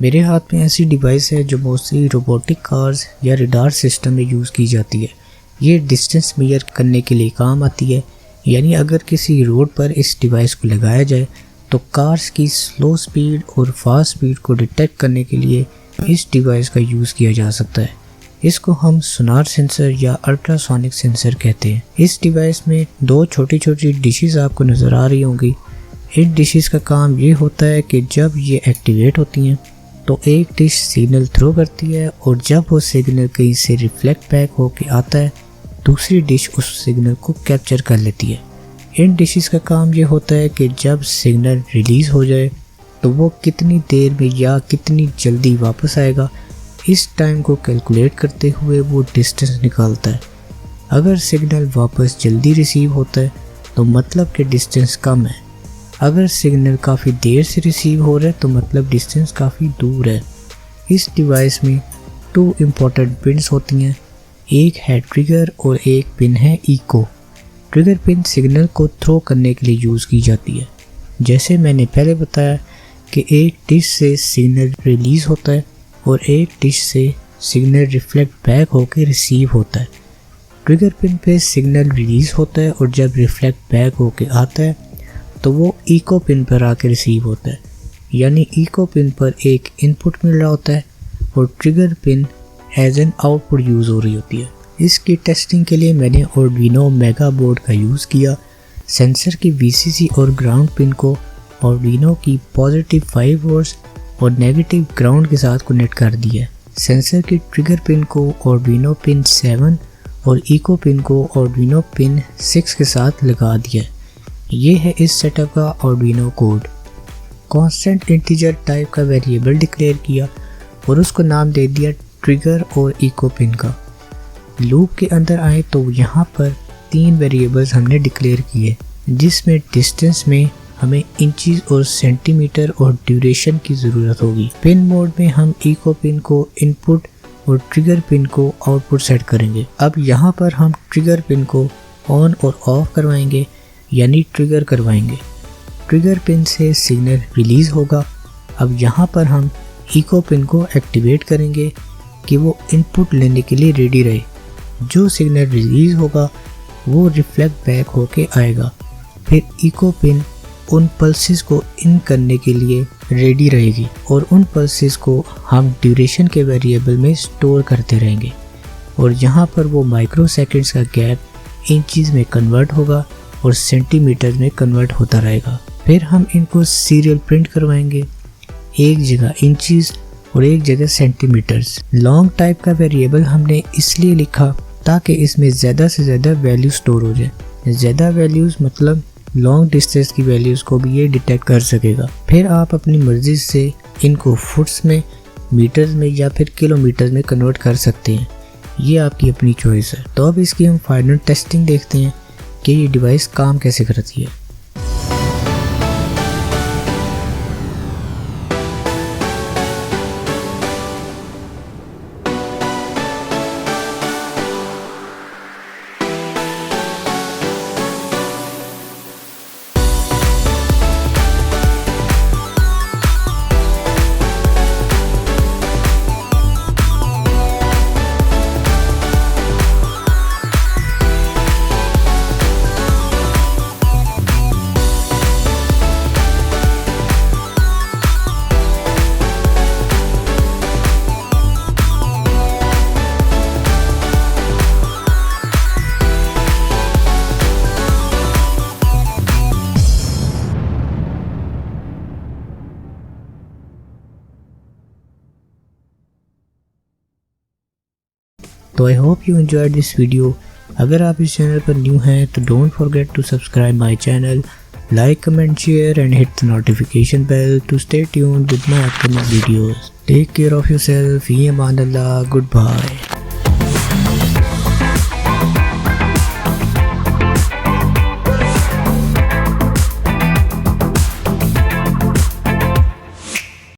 मेरे हाथ में ऐसी डिवाइस है जो मोस्टली रोबोटिक कार्स या रडार सिस्टम में यूज़ की जाती है। ये डिस्टेंस मेजर करने के लिए काम आती है, यानी अगर किसी रोड पर इस डिवाइस को लगाया जाए तो कार्स की स्लो स्पीड और फास्ट स्पीड को डिटेक्ट करने के लिए इस डिवाइस का यूज़ किया जा सकता है। इसको हम सोनार सेंसर या अल्ट्रासोनिक सेंसर कहते हैं। इस डिवाइस में दो छोटी छोटी डिशेस आपको नज़र आ रही होंगी। इन डिशेस का काम ये होता है कि जब ये एक्टिवेट होती हैं तो एक डिश सिग्नल थ्रो करती है और जब वो सिग्नल कहीं से रिफ्लेक्ट बैक होके आता है दूसरी डिश उस सिग्नल को कैप्चर कर लेती है। इन डिशेस का काम ये होता है कि जब सिग्नल रिलीज़ हो जाए तो वो कितनी देर में या कितनी जल्दी वापस आएगा, इस टाइम को कैलकुलेट करते हुए वो डिस्टेंस निकालता है। अगर सिग्नल वापस जल्दी रिसीव होता है तो मतलब कि डिस्टेंस कम है। अगर सिग्नल काफ़ी देर से रिसीव हो रहा है तो मतलब डिस्टेंस काफ़ी दूर है। इस डिवाइस में 2 इम्पॉर्टेंट पिन्स होती हैं, एक है ट्रिगर और एक पिन है इको। ट्रिगर पिन सिग्नल को थ्रो करने के लिए यूज़ की जाती है। जैसे मैंने पहले बताया कि एक डिश से सिग्नल रिलीज़ होता है और एक डिश से सिग्नल रिफ्लेक्ट बैक होकर रिसीव होता है। ट्रिगर पिन पे सिग्नल रिलीज़ होता है और जब रिफ्लेक्ट बैक होकर आता है तो वो इको पिन पर आके रिसीव होता है, यानी इको पिन पर एक इनपुट मिल रहा होता है और trigger pin as an output use हो रही होती है। इसकी टेस्टिंग के लिए मैंने आर्डुइनो मेगा बोर्ड का यूज़ किया। सेंसर की VCC और ग्राउंड पिन को आर्डुइनो की पॉजिटिव 5 वोल्ट्स और नेगेटिव ग्राउंड के साथ कनेक्ट कर दिया है। सेंसर की ट्रिगर पिन को आर्डुइनो पिन 7 और इको पिन को आर्डुइनो पिन 6 के साथ लगा दिया है। ये है इस सेटअप का Arduino code. Constant integer type का वेरिएबल डिक्लेयर किया और उसको नाम दे दिया ट्रिगर और इको पिन का। लूप के अंदर आए तो यहाँ पर 3 वेरिएबल्स हमने डिक्लेयर किए, जिसमें डिस्टेंस में हमें इंचेस और सेंटीमीटर और ड्यूरेशन की ज़रूरत होगी। पिन मोड में हम इको पिन को इनपुट और ट्रिगर पिन को आउटपुट सेट करेंगे। अब यहाँ पर हम ट्रिगर पिन को ऑन और ऑफ करवाएंगे, यानी ट्रिगर करवाएंगे। ट्रिगर पिन से सिग्नल रिलीज़ होगा। अब यहाँ पर हम इको पिन को एक्टिवेट करेंगे कि वो इनपुट लेने के लिए रेडी रहे। जो सिग्नल रिलीज़ होगा वो रिफ्लेक्ट बैक होके आएगा। फिर इको पिन उन पल्सेस को इन करने के लिए रेडी रहेगी और उन पल्सेस को हम ड्यूरेशन के वेरिएबल में स्टोर करते रहेंगे और यहाँ पर वो माइक्रो सेकेंड्स का गैप इंचेस में कन्वर्ट होगा और सेंटीमीटर में कन्वर्ट होता रहेगा। फिर हम इनको सीरियल प्रिंट करवाएंगे, एक जगह इंचेस और एक जगह सेंटीमीटर्स। लॉन्ग टाइप का वेरिएबल हमने इसलिए लिखा ताकि इसमें ज़्यादा से ज़्यादा वैल्यू स्टोर हो जाए। ज़्यादा वैल्यूज़ मतलब लॉन्ग डिस्टेंस की वैल्यूज़ को भी ये डिटेक्ट कर सकेगा। फिर आप अपनी मर्ज़ी से इनको फुट्स में, मीटर्स में या फिर किलोमीटर में कन्वर्ट कर सकते हैं। ये आपकी अपनी चॉइस है। तो अब इसकी हम फाइनल टेस्टिंग देखते हैं कि ये डिवाइस काम कैसे करती है। तो I hope you enjoyed this video. अगर आप इस चैनल पर न्यू हैं तो don't forget to subscribe my channel, like, comment, share and hit the notification bell to stay tuned with my upcoming videos. Take care of yourself. फ़ी अमान अल्लाह। Good bye.